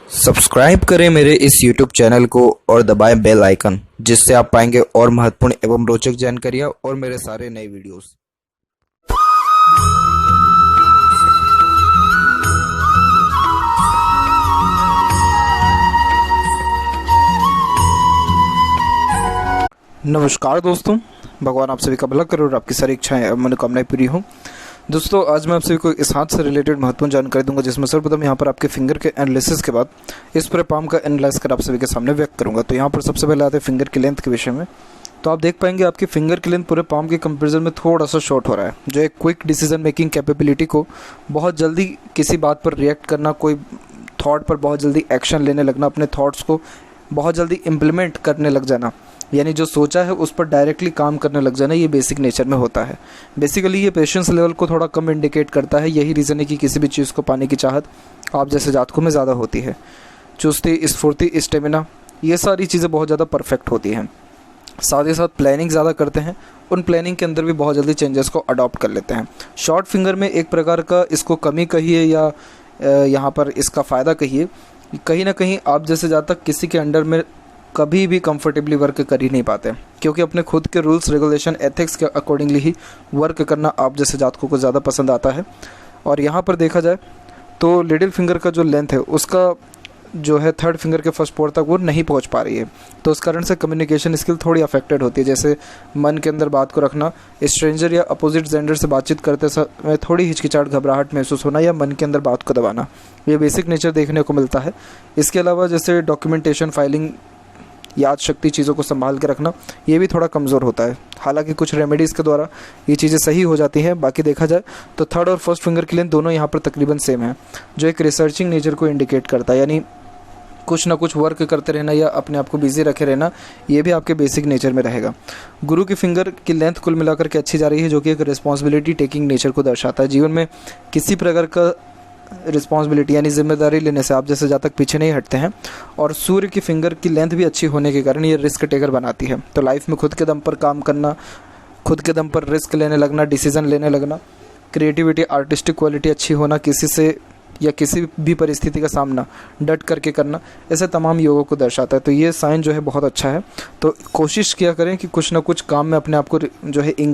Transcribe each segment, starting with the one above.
Subscribe करें मेरे इस YouTube चैनल को और दबाएं बेल आइकन, जिससे आप पाएंगे और महत्वपूर्ण एवं रोचक जानकारियाँ और मेरे सारे नए वीडियोस। नमस्कार दोस्तों, भगवान आप सभी का भला करे और आपकी सारी इच्छाएं एवं मनोकामनाएं पूरी हों। दोस्तों, आज मैं आप सभी को इस हाथ से रिलेटेड महत्वपूर्ण जानकारी दूंगा, जिसमें सर्वप्रथम यहाँ पर आपके फिंगर के एनालिसिस के बाद इस पूरे पाम का एनालाइज कर आप सभी के सामने व्यक्त करूंगा। तो यहाँ पर सबसे पहले आते हैं फिंगर की लेंथ के विषय में। तो आप देख पाएंगे आपकी फिंगर की लेंथ पूरे पाम के कंपेरिजन में थोड़ा सा शॉर्ट हो रहा है, जो एक क्विक डिसीजन मेकिंग कैपेबिलिटी को बहुत जल्दी किसी बात पर रिएक्ट करना, कोई थॉट पर बहुत जल्दी एक्शन लेने लगना, अपने थॉट्स को बहुत जल्दी इम्प्लीमेंट करने लग जाना, यानी जो सोचा है उस पर डायरेक्टली काम करने लग जाना, ये बेसिक नेचर में होता है। बेसिकली ये पेशेंस लेवल को थोड़ा कम इंडिकेट करता है। यही रीज़न है कि किसी भी चीज़ को पाने की चाहत आप जैसे जातकों में ज़्यादा होती है। चुस्ती, स्फूर्ति, स्टेमिना, ये सारी चीज़ें बहुत ज़्यादा परफेक्ट होती हैं। साथ ही साथ प्लानिंग ज़्यादा करते हैं, उन प्लानिंग के अंदर भी बहुत जल्दी चेंजेस को अडॉप्ट कर लेते हैं। शॉर्ट फिंगर में एक प्रकार का इसको कमी कहिए या यहाँ पर इसका फ़ायदा कहिए, कहीं ना कहीं आप जैसे जातक किसी के अंडर में कभी भी कंफर्टेबली वर्क कर ही नहीं पाते, क्योंकि अपने खुद के रूल्स, रेगुलेशन, एथिक्स के अकॉर्डिंगली ही वर्क करना आप जैसे जातकों को ज़्यादा पसंद आता है। और यहाँ पर देखा जाए तो लिटिल फिंगर का जो लेंथ है उसका जो है थर्ड फिंगर के फर्स्ट पोर तक वो नहीं पहुँच पा रही है, तो उस कारण से कम्युनिकेशन स्किल थोड़ी अफेक्टेड होती है। जैसे मन के अंदर बात को रखना, स्ट्रेंजर या अपोजिट जेंडर से बातचीत करते समय थोड़ी हिचकिचाहट, घबराहट महसूस होना या मन के अंदर बात को दबाना, ये बेसिक नेचर देखने को मिलता है। इसके अलावा जैसे डॉक्यूमेंटेशन, फाइलिंग, याद शक्ति, चीज़ों को संभाल के रखना, ये भी थोड़ा कमज़ोर होता है। हालांकि कुछ रेमेडीज़ के द्वारा ये चीज़ें सही हो जाती हैं। बाकी देखा जाए तो थर्ड और फर्स्ट फिंगर की लेंथ दोनों यहाँ पर तकरीबन सेम है, जो एक रिसर्चिंग नेचर को इंडिकेट करता है, यानी कुछ ना कुछ वर्क करते रहना या अपने आप को बिजी रखे रहना, ये भी आपके बेसिक नेचर में रहेगा। गुरु की फिंगर की लेंथ कुल मिलाकर के अच्छी जा रही है, जो कि एक रिस्पॉन्सिबिलिटी टेकिंग नेचर को दर्शाता है। जीवन में किसी प्रकार का रिस्पॉन्सिबिलिटी यानी जिम्मेदारी लेने से आप जैसे जातक पीछे नहीं हटते हैं। और सूर्य की फिंगर की लेंथ भी अच्छी होने के कारण ये रिस्क टेकर बनाती है। तो लाइफ में खुद के दम पर काम करना, खुद के दम पर रिस्क लेने लगना, डिसीजन लेने लगना, क्रिएटिविटी, आर्टिस्टिक क्वालिटी अच्छी होना, किसी से या किसी भी परिस्थिति का सामना डट करके करना, ऐसे तमाम योगों को दर्शाता है। तो ये साइन जो है बहुत अच्छा है। तो कोशिश किया करें कि कुछ ना कुछ काम में अपने आप को जो है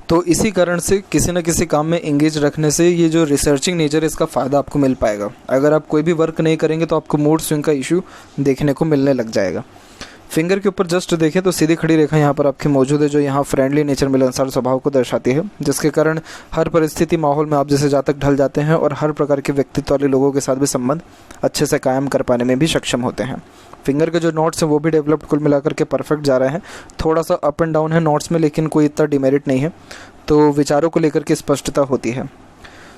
तो इसी कारण से किसी न किसी काम में इंगेज रखने से ये जो रिसर्चिंग नेचर है इसका फ़ायदा आपको मिल पाएगा। अगर आप कोई भी वर्क नहीं करेंगे तो आपको मूड स्विंग का इशू देखने को मिलने लग जाएगा। फिंगर के ऊपर जस्ट देखें तो सीधी खड़ी रेखा यहाँ पर आपकी मौजूद है, जो यहाँ फ्रेंडली नेचर, मिलनसार स्वभाव को दर्शाती है, जिसके कारण हर परिस्थिति, माहौल में आप जैसे जातक ढल जाते हैं और हर प्रकार के व्यक्तित्व वाले लोगों के साथ भी संबंध अच्छे से कायम कर पाने में भी सक्षम होते हैं। फिंगर के जो नोट्स हैं वो भी डेवलप्ड कुल मिलाकर के परफेक्ट जा रहे हैं। थोड़ा सा अप एंड डाउन है नोट्स में, लेकिन कोई इतना डिमेरिट नहीं है। तो विचारों को लेकर के स्पष्टता होती है,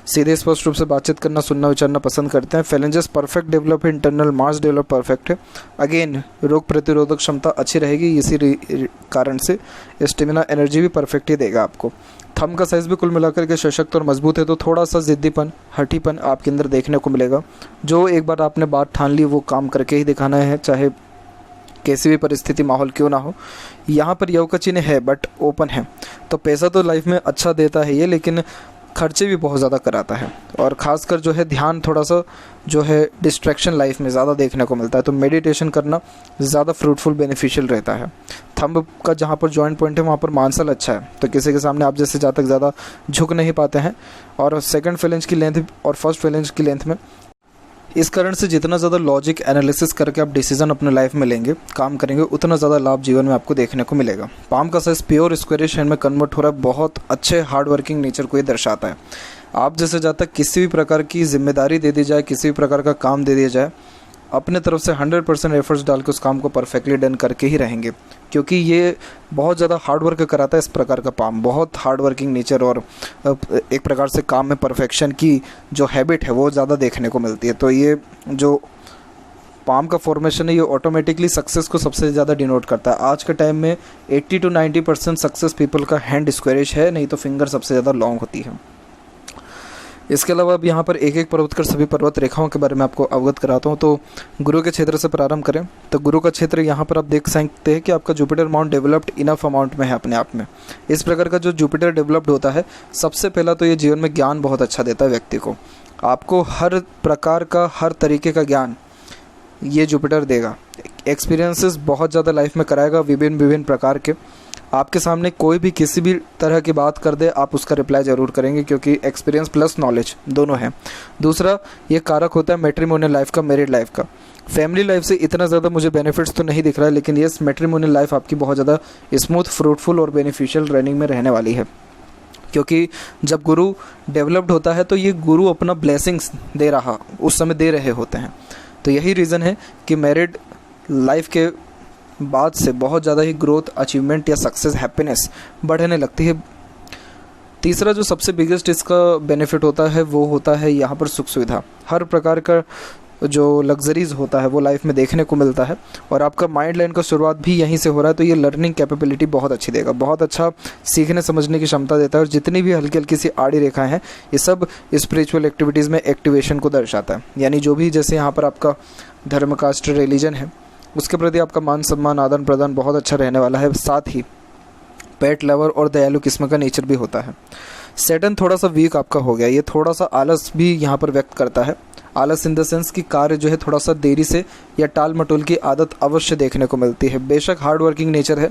सीधे स्पष्ट रूप से बातचीत करना, सुनना, विचारना पसंद करते हैं। फेलेंजेस परफेक्ट डेवलप है, इंटरनल मास डेवलप परफेक्ट है। अगेन रोग प्रतिरोधक क्षमता अच्छी रहेगी, इसी कारण से स्टेमिना, एनर्जी भी परफेक्ट ही देगा आपको। थंब का साइज़ भी कुल मिलाकर के सशक्त और मजबूत है, तो थोड़ा सा ज़िद्दीपन, हठीपन आपके अंदर देखने को मिलेगा। जो एक बार आपने बात ठान ली वो काम करके ही दिखाना है, चाहे कैसी भी परिस्थिति, माहौल क्यों ना हो। यहाँ पर योग का चिन्ह है बट ओपन है, तो पैसा तो लाइफ में अच्छा देता है ये, लेकिन खर्चे भी बहुत ज़्यादा कराता है। और ख़ासकर जो है ध्यान थोड़ा सा जो है डिस्ट्रैक्शन लाइफ में ज़्यादा देखने को मिलता है, तो मेडिटेशन करना ज़्यादा फ्रूटफुल, बेनिफिशियल रहता है। थंब का जहाँ पर जॉइंट पॉइंट है वहाँ पर मांसल अच्छा है, तो किसी के सामने आप जैसे जातक ज़्यादा झुक नहीं पाते हैं। और सेकंड फेलेंज की लेंथ और फर्स्ट फेलेंज की लेंथ में इस कारण से जितना ज़्यादा लॉजिक एनालिसिस करके आप डिसीजन अपने लाइफ में लेंगे, काम करेंगे, उतना ज़्यादा लाभ जीवन में आपको देखने को मिलेगा। पाम का साइज प्योर स्क्वायरिश हैंड में कन्वर्ट हो रहा है, बहुत अच्छे हार्ड वर्किंग नेचर को ये दर्शाता है। आप जैसे जातक किसी भी प्रकार की जिम्मेदारी दे दी जाए, किसी भी प्रकार का काम दे दिया जाए, अपने तरफ से 100% एफर्ट्स डाल के उस काम को परफेक्टली डन करके ही रहेंगे, क्योंकि ये बहुत ज़्यादा हार्ड वर्क कराता है। इस प्रकार का पाम बहुत हार्ड वर्किंग नेचर और एक प्रकार से काम में परफेक्शन की जो हैबिट है वो ज़्यादा देखने को मिलती है। तो ये जो पाम का फॉर्मेशन है ये ऑटोमेटिकली सक्सेस को सबसे ज़्यादा डिनोट करता है। आज के टाइम में 80 to 90% सक्सेस पीपल का हैंड स्क्वायरिश है, नहीं तो फिंगर सबसे ज़्यादा लॉन्ग होती है। इसके अलावा अब यहाँ पर एक एक पर्वत कर सभी पर्वत रेखाओं के बारे में आपको अवगत कराता हूँ। तो गुरु के क्षेत्र से प्रारंभ करें तो गुरु का क्षेत्र यहाँ पर आप देख सकते हैं कि आपका Jupiter mount developed enough amount में है अपने आप में। इस प्रकार का जो जुपिटर डेवलप्ड होता है, सबसे पहला तो ये जीवन में ज्ञान बहुत अच्छा देता है व्यक्ति को। आपको हर प्रकार का, हर तरीके का ज्ञान ये जुपिटर देगा। एक्सपीरियंसेस बहुत ज़्यादा लाइफ में कराएगा, विभिन्न प्रकार के। आपके सामने कोई भी किसी भी तरह की बात कर दे, आप उसका रिप्लाई ज़रूर करेंगे, क्योंकि एक्सपीरियंस प्लस नॉलेज दोनों है। दूसरा, ये कारक होता है मैट्रिमोनियल लाइफ का, मैरिड लाइफ का। फैमिली लाइफ से इतना ज़्यादा मुझे बेनिफिट्स तो नहीं दिख रहा है, लेकिन ये मैट्रिमोनियल लाइफ आपकी बहुत ज़्यादा स्मूथ, फ्रूटफुल और बेनिफिशियल रनिंग में रहने वाली है। क्योंकि जब गुरु डेवलप्ड होता है तो ये गुरु अपना ब्लेसिंग्स उस समय दे रहे होते हैं। तो यही रीज़न है कि मैरिड लाइफ के बाद से बहुत ज़्यादा ही ग्रोथ, अचीवमेंट या सक्सेस, हैप्पीनेस बढ़ने लगती है। तीसरा जो सबसे बिगेस्ट इसका बेनिफिट होता है वो होता है यहाँ पर सुख सुविधा। हर प्रकार का जो लग्जरीज होता है वो लाइफ में देखने को मिलता है, और आपका माइंड लाइन का शुरुआत भी यहीं से हो रहा है। तो ये लर्निंग कैपेबिलिटी बहुत अच्छी देगा, बहुत अच्छा सीखने समझने की क्षमता देता है। और जितनी भी हल्की हल्की सी आड़ी रेखाएं हैं, ये सब स्पिरिचुअल एक्टिविटीज़ में एक्टिवेशन को दर्शाता है। यानी जो भी, जैसे यहाँ पर आपका धर्म, कास्ट, रिलीजन है, उसके प्रति आपका मान सम्मान, आदान प्रदान बहुत अच्छा रहने वाला है। साथ ही पेट लवर और दयालु किस्म का नेचर भी होता है। सैटर्न थोड़ा सा वीक आपका हो गया, ये थोड़ा सा आलस भी यहाँ पर व्यक्त करता है। आलस इन द सेंस कि कार्य जो है थोड़ा सा देरी से या टाल मटोल की आदत अवश्य देखने को मिलती है। बेशक हार्ड वर्किंग नेचर है,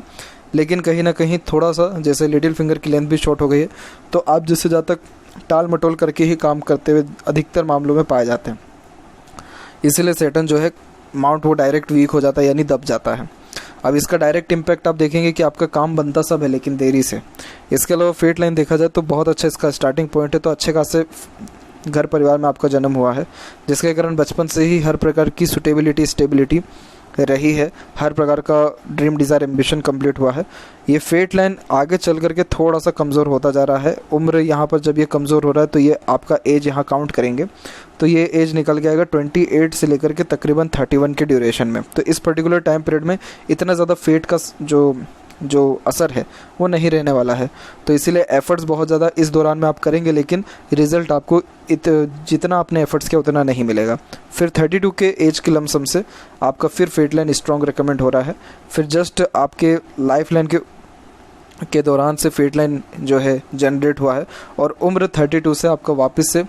लेकिन कहीं ना कहीं थोड़ा सा, जैसे लिटिल फिंगर की लेंथ भी शॉर्ट हो गई है, तो आप जिससे ज़्यादा तक टाल मटोल करके ही काम करते हुए अधिकतर मामलों में पाए जाते हैं। इसीलिए सैटर्न जो है माउंट वो डायरेक्ट वीक हो जाता है, यानी दब जाता है। अब इसका डायरेक्ट इम्पैक्ट आप देखेंगे कि आपका काम बनता सब है, लेकिन देरी से। इसके अलावा फेट लाइन देखा जाए तो बहुत अच्छा इसका स्टार्टिंग पॉइंट है। तो अच्छे खासे घर परिवार में आपका जन्म हुआ है, जिसके कारण बचपन से ही हर प्रकार की सुटेबिलिटी, स्टेबिलिटी रही है। हर प्रकार का ड्रीम, डिज़ायर, एम्बिशन कंप्लीट हुआ है। ये फेट लाइन आगे चल करके थोड़ा सा कमज़ोर होता जा रहा है। उम्र यहाँ पर जब ये कमज़ोर हो रहा है तो ये आपका एज यहाँ काउंट करेंगे, तो ये एज निकल के आएगा 28 से लेकर के तकरीबन 31 के ड्यूरेशन में। तो इस पर्टिकुलर टाइम पीरियड में इतना ज़्यादा फेट का जो असर है वो नहीं रहने वाला है। तो इसीलिए एफ़र्ट्स बहुत ज़्यादा इस दौरान में आप करेंगे, लेकिन रिज़ल्ट आपको जितना आपने एफ़र्ट्स किया उतना नहीं मिलेगा। फिर 32 के एज के लमसम से आपका फिर फेट लाइन स्ट्रॉन्ग रिकमेंड हो रहा है। फिर जस्ट आपके लाइफ लाइन के दौरान से फेट लाइन जो है जनरेट हुआ है, और उम्र 32 से आपका वापस से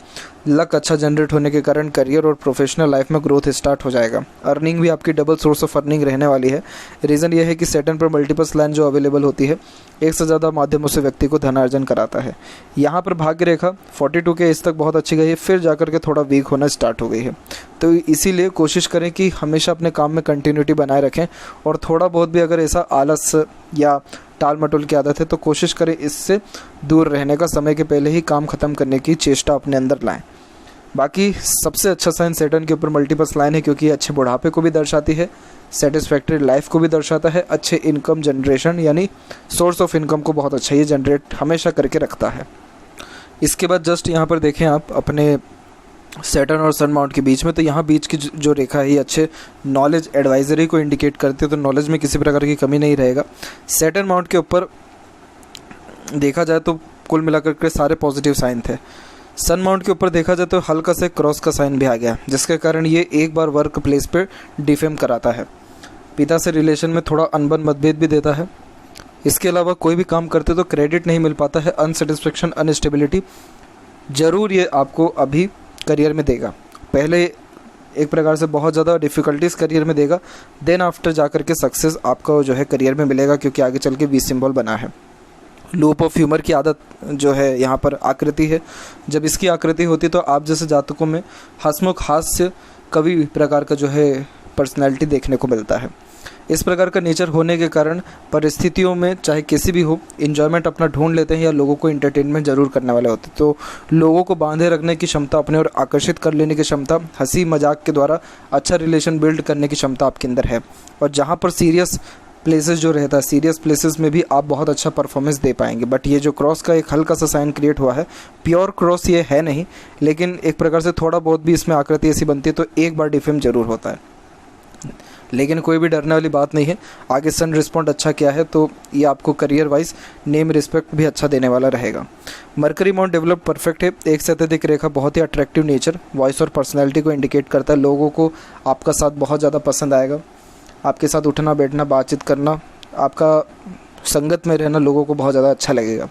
लक अच्छा जनरेट होने के कारण करियर और प्रोफेशनल लाइफ में ग्रोथ स्टार्ट हो जाएगा। अर्निंग भी आपकी डबल सोर्स ऑफ अर्निंग रहने वाली है। रीज़न ये है कि सैटर्न पर मल्टीपल्स लाइन जो अवेलेबल होती है, एक से ज़्यादा माध्यमों से व्यक्ति को धनार्जन कराता है। यहाँ पर भाग्य रेखा 42 के एज तक बहुत अच्छी गई है, फिर जाकर के थोड़ा वीक होना स्टार्ट हो गई है। तो इसीलिए कोशिश करें कि हमेशा अपने काम में कंटिन्यूटी बनाए रखें, और थोड़ा बहुत भी अगर ऐसा आलस या टाल मटोल की आदत है तो कोशिश करें इससे दूर रहने का, समय के पहले ही काम ख़त्म करने की चेष्टा अपने अंदर लाएं। बाकी सबसे अच्छा साइन सैटर्न के ऊपर मल्टीपल्स लाइन है, क्योंकि ये अच्छे बुढ़ापे को भी दर्शाती है, सेटिस्फैक्ट्री लाइफ को भी दर्शाता है, अच्छे इनकम जनरेशन यानी सोर्स ऑफ इनकम को बहुत अच्छा ये जनरेट हमेशा करके रखता है। इसके बाद जस्ट यहाँ पर देखें आप अपने सैटर्न और सन माउंट के बीच में, तो यहाँ बीच की जो रेखा है ये अच्छे नॉलेज एडवाइजरी को इंडिकेट करती है। तो नॉलेज में किसी प्रकार की कमी नहीं रहेगा। सैटर्न माउंट के ऊपर देखा जाए तो कुल मिलाकर के सारे पॉजिटिव साइन थे। सन माउंट के ऊपर देखा जाए तो हल्का से क्रॉस का साइन भी आ गया, जिसके कारण ये एक बार वर्क प्लेस पे डिफेम कराता है। पिता से रिलेशन में थोड़ा अनबन, मतभेद भी देता है। इसके अलावा कोई भी काम करते तो क्रेडिट नहीं मिल पाता है, अनसेटिस्फेक्शन, अनस्टेबिलिटी ज़रूर ये आपको अभी करियर में देगा। पहले एक प्रकार से बहुत ज़्यादा डिफ़िकल्टीज करियर में देगा, देन आफ्टर जाकर के सक्सेस आपको जो है करियर में मिलेगा, क्योंकि आगे चल के वी सिंबल बना है। लूप ऑफ ह्यूमर की आदत जो है यहाँ पर आकृति है। जब इसकी आकृति होती तो आप जैसे जातकों में हंसमुख, हास्य, कवि प्रकार का जो है पर्सनैलिटी देखने को मिलता है। इस प्रकार का नेचर होने के कारण परिस्थितियों में चाहे किसी भी हो, इन्जॉयमेंट अपना ढूंढ लेते हैं या लोगों को इंटरटेनमेंट ज़रूर करने वाले होते हैं। तो लोगों को बांधे रखने की क्षमता, अपने और आकर्षित कर लेने की क्षमता, हंसी मजाक के द्वारा अच्छा रिलेशन बिल्ड करने की क्षमता आपके अंदर है। और जहाँ पर सीरियस प्लेसेस जो रहता है, सीरियस प्लेसेस में भी आप बहुत अच्छा परफॉर्मेंस दे पाएंगे। बट ये जो क्रॉस का एक हल्का सा साइन क्रिएट हुआ है, प्योर क्रॉस ये है नहीं, लेकिन एक प्रकार से थोड़ा बहुत भी इसमें आकृति ऐसी बनती है तो एक बार डिफेम जरूर होता है। लेकिन कोई भी डरने वाली बात नहीं है। आगे सन रिस्पॉन्ड अच्छा किया है तो ये आपको करियर वाइज नेम रिस्पेक्ट भी अच्छा देने वाला रहेगा। मरकरी माउंट डेवलप परफेक्ट है। एक से अत्यधिक रेखा बहुत ही अट्रैक्टिव नेचर, वॉइस और पर्सनैलिटी को इंडिकेट करता है। लोगों को आपका साथ बहुत ज़्यादा पसंद आएगा, आपके साथ उठना बैठना, बातचीत करना, आपका संगत में रहना लोगों को बहुत ज़्यादा अच्छा लगेगा।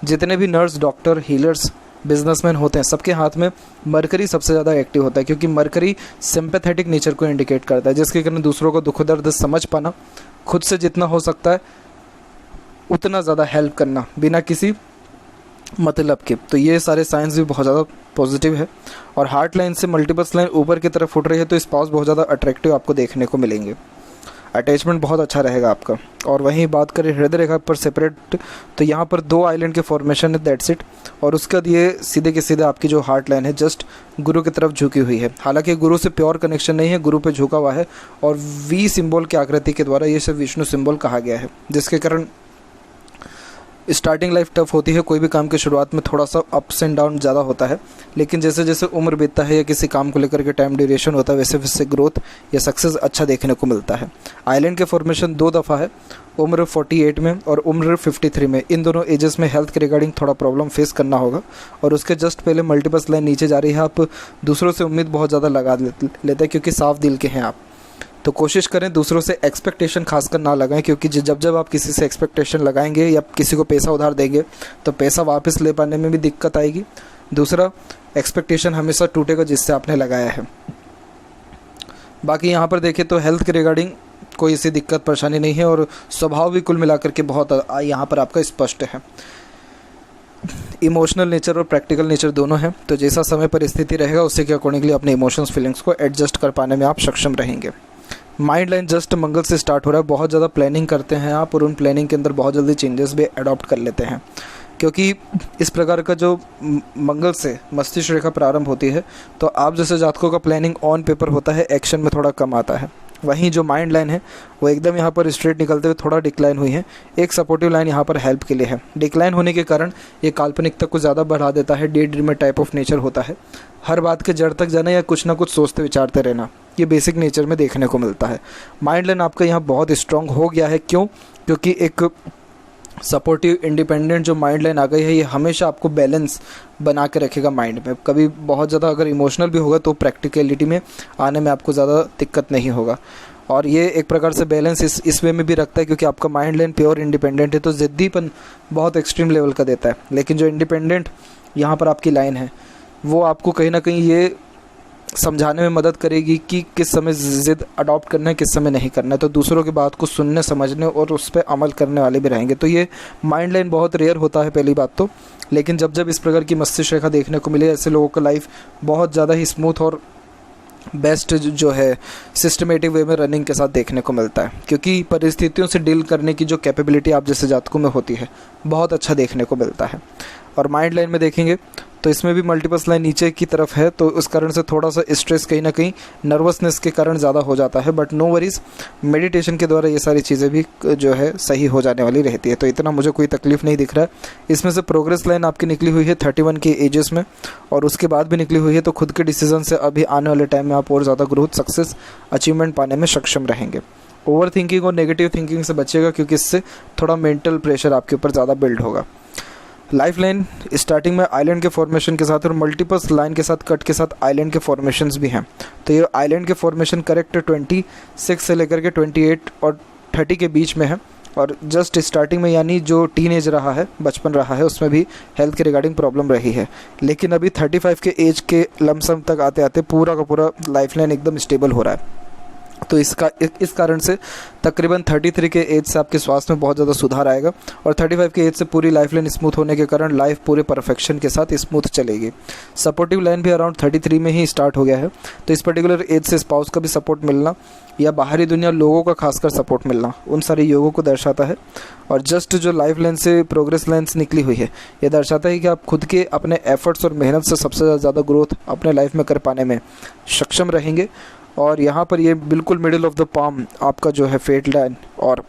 जितने भी नर्स, डॉक्टर, हीलर्स बिजनेसमैन होते हैं, सबके हाथ में मरकरी सबसे ज़्यादा एक्टिव होता है, क्योंकि मरकरी सिंपैथेटिक नेचर को इंडिकेट करता है, जिसके कारण दूसरों को दुख दर्द समझ पाना, खुद से जितना हो सकता है उतना ज़्यादा हेल्प करना बिना किसी मतलब के। तो ये सारे साइंस भी बहुत ज़्यादा पॉजिटिव है। और हार्ट लाइन से मल्टीपल्स लाइन ऊपर की तरफ उठ रही है तो स्पाउस बहुत ज़्यादा अट्रैक्टिव आपको देखने को मिलेंगे, अटैचमेंट बहुत अच्छा रहेगा आपका। और वहीं बात करें हृदय रेखा पर सेपरेट, तो यहाँ पर 2 आइलैंड के फॉर्मेशन है, दैट्स इट। और उसके बाद ये सीधे के सीधे आपकी जो हार्ट लाइन है जस्ट गुरु की तरफ झुकी हुई है। हालांकि गुरु से प्योर कनेक्शन नहीं है, गुरु पे झुका हुआ है और वी सिंबल की आकृति के द्वारा ये सब विष्णु सिंबल कहा गया है, जिसके कारण स्टार्टिंग लाइफ टफ होती है। कोई भी काम की शुरुआत में थोड़ा सा अप्स एंड डाउन ज़्यादा होता है, लेकिन जैसे जैसे उम्र बीतता है या किसी काम को लेकर के टाइम ड्यूरेशन होता है वैसे वैसे ग्रोथ या सक्सेस अच्छा देखने को मिलता है। आइलैंड के फॉर्मेशन 2 दफ़ा है, उम्र 48 में और उम्र 53 में। इन दोनों एजेस में हेल्थ के रिगार्डिंग थोड़ा प्रॉब्लम फेस करना होगा। और उसके जस्ट पहले मल्टीपल्स लाइन नीचे जा रही है। आप दूसरों से उम्मीद बहुत ज़्यादा लगा लेते हैं क्योंकि साफ दिल के हैं आप, तो कोशिश करें दूसरों से एक्सपेक्टेशन खासकर ना लगाएं, क्योंकि जब आप किसी से एक्सपेक्टेशन लगाएंगे या किसी को पैसा उधार देंगे तो पैसा वापस ले पाने में भी दिक्कत आएगी। दूसरा, एक्सपेक्टेशन हमेशा टूटेगा जिससे आपने लगाया है। बाकी यहाँ पर देखें तो हेल्थ के रिगार्डिंग कोई ऐसी दिक्कत परेशानी नहीं है और स्वभाव भी कुल मिलाकर के बहुत यहाँ पर आपका स्पष्ट है। इमोशनल नेचर और प्रैक्टिकल नेचर दोनों हैं, तो जैसा समय परिस्थिति रहेगा उसी के अकॉर्डिंगली अपने इमोशंस फीलिंग्स को एडजस्ट कर पाने में आप सक्षम रहेंगे। माइंड लाइन जस्ट मंगल से स्टार्ट हो रहा है। बहुत ज़्यादा प्लानिंग करते हैं आप और उन प्लानिंग के अंदर बहुत जल्दी चेंजेस भी अडॉप्ट कर लेते हैं, क्योंकि इस प्रकार का जो मंगल से मस्तिष्क रेखा प्रारंभ होती है तो आप जैसे जातकों का प्लानिंग ऑन पेपर होता है, एक्शन में थोड़ा कम आता है। वहीं जो माइंड लाइन है वो एकदम यहाँ पर स्ट्रेट निकलते हुए थोड़ा डिक्लाइन हुई है। एक सपोर्टिव लाइन यहाँ पर हेल्प के लिए है। डिक्लाइन होने के कारण ये काल्पनिकता को ज़्यादा बढ़ा देता है, day dreamer type of nature होता है। हर बात के जड़ तक जाना या कुछ ना कुछ सोचते विचारते रहना, ये बेसिक नेचर में देखने को मिलता है। माइंड लाइन आपका यहाँ बहुत स्ट्रॉन्ग हो गया है। क्यों? क्योंकि एक सपोर्टिव इंडिपेंडेंट जो माइंड लाइन आ गई है ये हमेशा आपको बैलेंस बना के रखेगा माइंड में। कभी बहुत ज़्यादा अगर इमोशनल भी होगा तो प्रैक्टिकलिटी में आने में आपको ज़्यादा दिक्कत नहीं होगा। और ये एक प्रकार से बैलेंस इस वे में भी रखता है क्योंकि आपका माइंड लाइन प्योर इंडिपेंडेंट है तो ज़िद्दीपन बहुत एक्सट्रीम लेवल का देता है। लेकिन जो इंडिपेंडेंट यहाँ पर आपकी लाइन है वो आपको कहीं ना कहीं ये समझाने में मदद करेगी कि किस समय ज़िद अडॉप्ट करना है, किस समय नहीं करना है। तो दूसरों की बात को सुनने समझने और उस पर अमल करने वाले भी रहेंगे। तो ये माइंड लाइन बहुत रेयर होता है पहली बात तो, लेकिन जब इस प्रकार की मस्तिष्क रेखा देखने को मिले ऐसे लोगों का लाइफ बहुत ज़्यादा ही स्मूथ और बेस्ट जो है सिस्टमेटिक वे में रनिंग के साथ देखने को मिलता है, क्योंकि परिस्थितियों से डील करने की जो कैपेबिलिटी आप जैसे जातकों में होती है बहुत अच्छा देखने को मिलता है। और माइंड लाइन में देखेंगे तो इसमें भी मल्टीपल्स लाइन नीचे की तरफ है तो उस कारण से थोड़ा सा स्ट्रेस कहीं ना कहीं नर्वसनेस के कारण ज़्यादा हो जाता है। बट नो वरीज, मेडिटेशन के द्वारा ये सारी चीज़ें भी जो है सही हो जाने वाली रहती है, तो इतना मुझे कोई तकलीफ़ नहीं दिख रहा है। इसमें से प्रोग्रेस लाइन आपकी निकली हुई है 31 के एजेस में और उसके बाद भी निकली हुई है, तो खुद के डिसीजन से अभी आने वाले टाइम में आप और ज़्यादा ग्रोथ, सक्सेस, अचीवमेंट पाने में सक्षम रहेंगे। ओवर थिंकिंग और नेगेटिव थिंकिंग से बचेगा क्योंकि इससे थोड़ा मेंटल प्रेशर आपके ऊपर ज़्यादा बिल्ड होगा। लाइफ लाइन स्टार्टिंग में आइलैंड के फॉर्मेशन के साथ और मल्टीपल्स लाइन के साथ कट के साथ आइलैंड के फॉर्मेशंस भी हैं। तो ये आइलैंड के फॉर्मेशन करेक्ट 26 से लेकर के 28 और 30 के बीच में है और जस्ट स्टार्टिंग में यानी जो टीनेज रहा है, बचपन रहा है, उसमें भी हेल्थ के रिगार्डिंग प्रॉब्लम रही है। लेकिन अभी 35 के एज के लमसम तक आते आते पूरा का पूरा लाइफ लाइन एकदम स्टेबल हो रहा है। तो इस कारण से तकरीबन 33 के एज से आपके स्वास्थ्य में बहुत ज़्यादा सुधार आएगा और 35 के एज से पूरी लाइफ लाइन स्मूथ होने के कारण लाइफ पूरे परफेक्शन के साथ स्मूथ चलेगी। सपोर्टिव लाइन भी अराउंड 33 में ही स्टार्ट हो गया है, तो इस पर्टिकुलर एज से स्पाउस का भी सपोर्ट मिलना या बाहरी दुनिया लोगों का खासकर सपोर्ट मिलना उन सारे योगों को दर्शाता है। और जस्ट जो लाइफ लाइन से प्रोग्रेस लाइन्स निकली हुई है ये दर्शाता है कि आप खुद के अपने एफर्ट्स और मेहनत से सबसे ज़्यादा ग्रोथ अपने लाइफ में कर पाने में सक्षम रहेंगे। और यहाँ पर ये बिल्कुल मिडिल ऑफ द पाम आपका जो है फेट लाइन और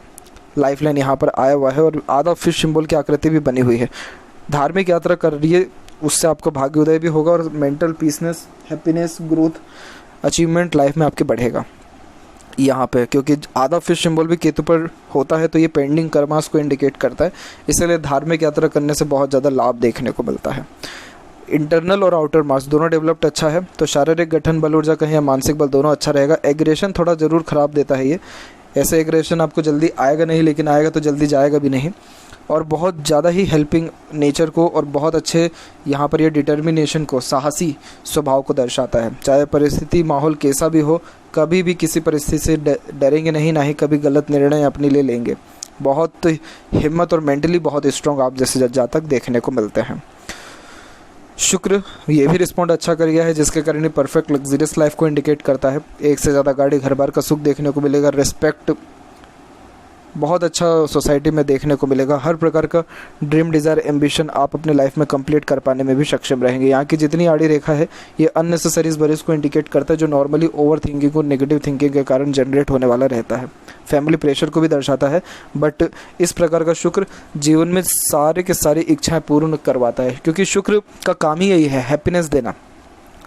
लाइफ लाइन यहाँ पर आया हुआ है और आधा फिश सिंबल की आकृति भी बनी हुई है। धार्मिक यात्रा कर रही है, उससे आपका भाग्योदय भी होगा और mental peaceness, happiness, growth, achievement life में आपके बढ़ेगा यहाँ पे, क्योंकि आधा फिश सिंबल भी केतु पर होता है तो ये पेंडिंग कर्मास को इंडिकेट करता है। इसलिए धार्मिक यात्रा करने से बहुत ज़्यादा लाभ देखने को मिलता है। इंटरनल और आउटर मास दोनों डेवलप्ड अच्छा है, तो शारीरिक गठन, बल ऊर्जा कहीं या मानसिक बल दोनों अच्छा रहेगा। एग्रेशन थोड़ा ज़रूर ख़राब देता है ये, ऐसे एग्रेशन आपको जल्दी आएगा नहीं, लेकिन आएगा तो जल्दी जाएगा भी नहीं। और बहुत ज़्यादा ही हेल्पिंग नेचर को और बहुत अच्छे यहाँ पर ये डिटर्मिनेशन को, साहसी स्वभाव को दर्शाता है। चाहे परिस्थिति माहौल कैसा भी हो, कभी भी किसी परिस्थिति से डरेंगे नहीं, ना ही कभी गलत निर्णय अपने लिए लेंगे। बहुत हिम्मत और मेंटली बहुत स्ट्रॉन्ग आप जैसे जातक देखने को मिलते हैं। शुक्र ये भी रिस्पॉन्ड अच्छा कर गया है, जिसके कारण ये परफेक्ट लग्जरियस लाइफ को इंडिकेट करता है। एक से ज़्यादा गाड़ी, घर बार का सुख देखने को मिलेगा। रिस्पेक्ट बहुत अच्छा सोसाइटी में देखने को मिलेगा। हर प्रकार का ड्रीम, डिज़ायर, एम्बिशन आप अपने लाइफ में कंप्लीट कर पाने में भी सक्षम रहेंगे। यहाँ की जितनी आड़ी रेखा है ये अननेसेसरीज बरीज को इंडिकेट करता है, जो नॉर्मली ओवर थिंकिंग और नेगेटिव थिंकिंग के कारण जनरेट होने वाला रहता है। फैमिली प्रेशर को भी दर्शाता है, बट इस प्रकार का शुक्र जीवन में सारे के सारी इच्छाएं पूर्ण करवाता है, क्योंकि शुक्र का काम ही यही है, हैप्पीनेस देना।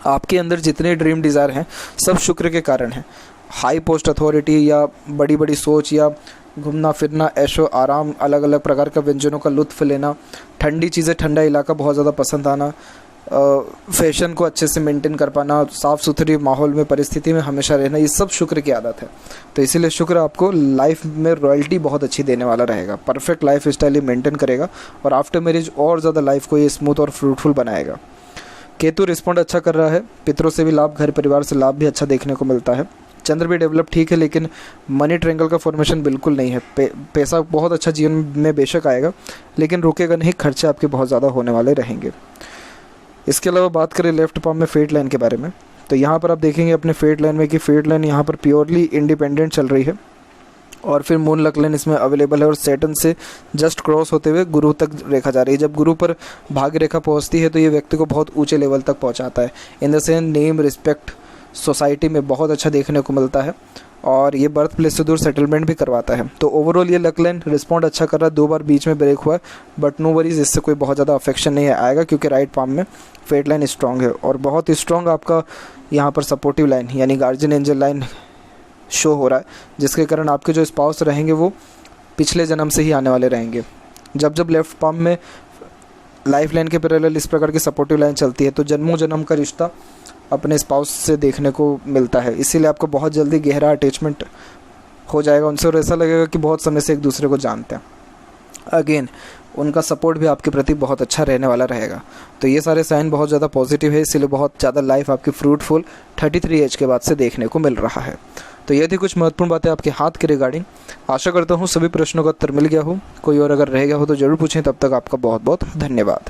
आपके अंदर जितने ड्रीम डिज़ायर हैं सब शुक्र के कारण हैं। हाई पोस्ट अथॉरिटी या बड़ी बड़ी सोच या घूमना फिरना, ऐशो आराम, अलग अलग प्रकार का व्यंजनों का लुत्फ़ लेना, ठंडी चीज़ें, ठंडा इलाका बहुत ज़्यादा पसंद आना, फैशन को अच्छे से मेंटेन कर पाना, साफ़ सुथरी माहौल में, परिस्थिति में हमेशा रहना, ये सब शुक्र की आदत है। तो इसीलिए शुक्र आपको लाइफ में रॉयल्टी बहुत अच्छी देने वाला रहेगा। परफेक्ट लाइफ स्टाइल ये मेंटेन करेगा और आफ्टर मैरिज और ज़्यादा लाइफ को ये स्मूथ और फ्रूटफुल बनाएगा। केतु रिस्पॉन्ड अच्छा कर रहा है। पितरों से भी लाभ, घर परिवार से लाभ भी अच्छा देखने को मिलता है। चंद्र भी डेवलप ठीक है, लेकिन मनी ट्रायंगल का फॉर्मेशन बिल्कुल नहीं है। पैसा बहुत अच्छा जीवन में बेशक आएगा, लेकिन रुकेगा नहीं, खर्चे आपके बहुत ज़्यादा होने वाले रहेंगे। इसके अलावा बात करें लेफ्ट पाम में फेट लाइन के बारे में, तो यहाँ पर आप देखेंगे अपने फेट लाइन में कि फेट लाइन यहाँ पर प्योरली इंडिपेंडेंट चल रही है, और फिर मून लक लाइन इसमें अवेलेबल है, और सैटर्न से जस्ट क्रॉस होते हुए गुरु तक रेखा जा रही है। जब गुरु पर भाग्य रेखा पहुँचती है तो ये व्यक्ति को बहुत ऊँचे लेवल तक पहुँचाता है। In the sense name, respect, society में बहुत अच्छा देखने को मिलता है, और ये बर्थ प्लेस से दूर सेटलमेंट भी करवाता है। तो ओवरऑल ये लक लाइन रिस्पॉन्ड अच्छा कर रहा है। 2 बार बीच में ब्रेक हुआ है, बट नो वरीज, इससे कोई बहुत ज़्यादा अफेक्शन नहीं आएगा, क्योंकि राइट पाम में फेट लाइन स्ट्रॉन्ग है, और बहुत स्ट्रॉन्ग आपका यहाँ पर सपोर्टिव लाइन यानी गार्जियन एंजल लाइन शो हो रहा है, जिसके कारण आपके जो स्पाउस रहेंगे वो पिछले जन्म से ही आने वाले रहेंगे। जब लेफ्ट पाम में लाइफ लाइन के पैरेलल इस प्रकार की सपोर्टिव लाइन चलती है तो जन्मों जन्म का रिश्ता अपने स्पाउस से देखने को मिलता है। इसीलिए आपको बहुत जल्दी गहरा अटैचमेंट हो जाएगा उनसे, और ऐसा लगेगा कि बहुत समय से एक दूसरे को जानते हैं। अगेन उनका सपोर्ट भी आपके प्रति बहुत अच्छा रहने वाला रहेगा। तो ये सारे साइन बहुत ज़्यादा पॉजिटिव है, इसीलिए बहुत ज़्यादा लाइफ आपकी फ्रूटफुल 33 एज के बाद से देखने को मिल रहा है। तो ये थी कुछ महत्वपूर्ण बातें आपके हाथ के रिगार्डिंग। आशा करता हूँ सभी प्रश्नों का उत्तर मिल गया हो। कोई और अगर रह गया हो तो ज़रूर पूछें। तब तक आपका बहुत बहुत धन्यवाद।